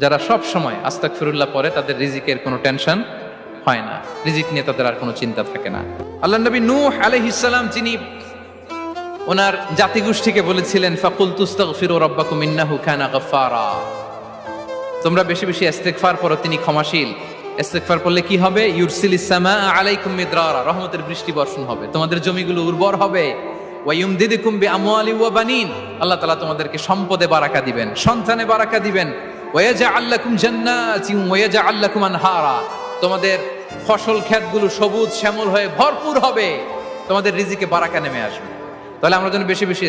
যারা সব সময় আস্তাগফিরুল্লাহ পড়ে তাদের রিজিকের কোনো টেনশন হয় না, রিজিক নিয়ে তাদের আর কোনো চিন্তা থাকে না। আল্লাহ নবী নূহ আলাইহিস সালাম তিনি ওনার জাতিগোষ্ঠীকে বলেছিলেন, ফাকুল তুস্তাগফিরু রাব্বাকুম ইন্নাহু কানা গাফফারা, তোমরা বেশি বেশি ইস্তেগফার পড়ো, তিনি ক্ষমাশীল। ইস্তেগফার পড়লে কি হবে? ইউরসিলিস সামাআ আলাইকুম মিদরারা, রহমতের বৃষ্টি বর্ষণ হবে, তোমাদের জমিগুলো উর্বর হবে। ওয়া ইউমদিদুকুম বিআমওয়ালি ওয়া বানিন, আল্লাহ তাআলা তোমাদেরকে সম্পদে বারাকা দিবেন, সন্তানে বারাকা দিবেন। ওয়া ইয়াজআল লাকুম জান্নাতিন ওয়া ইয়াজআল লাকুম আনহারা, তোমাদের ফসল ক্ষেতগুলো সবুজ শ্যামল হয়ে ভরপুর হবে, তোমাদের রিজিকে বারাকা নেমে আসবে। তাহলে আমরা যেন বেশি বেশি